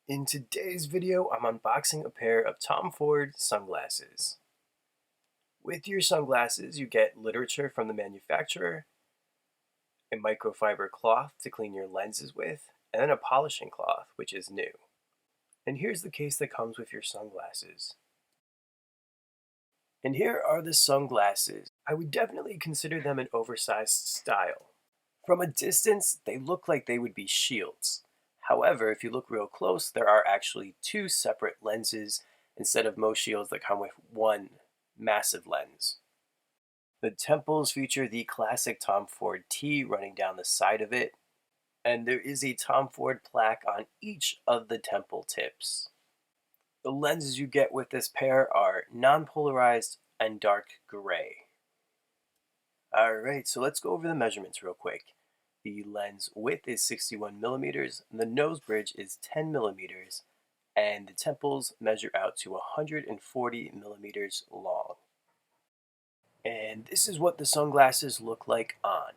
In today's video, I'm unboxing a pair of Tom Ford sunglasses. With your sunglasses, you get literature from the manufacturer, a microfiber cloth to clean your lenses with, and then a polishing cloth, which is new. And here's the case that comes with your sunglasses. And here are the sunglasses. I would definitely consider them an oversized style. From a distance, they look like they would be shields. However, if you look real close, there are actually two separate lenses instead of most shields that come with one massive lens. The temples feature the classic Tom Ford T running down the side of it, and there is a Tom Ford plaque on each of the temple tips. The lenses you get with this pair are non-polarized and dark gray. Alright, so let's go over the measurements real quick. The lens width is 61 millimeters, the nose bridge is 10 millimeters, and the temples measure out to 140 millimeters long. And this is what the sunglasses look like on.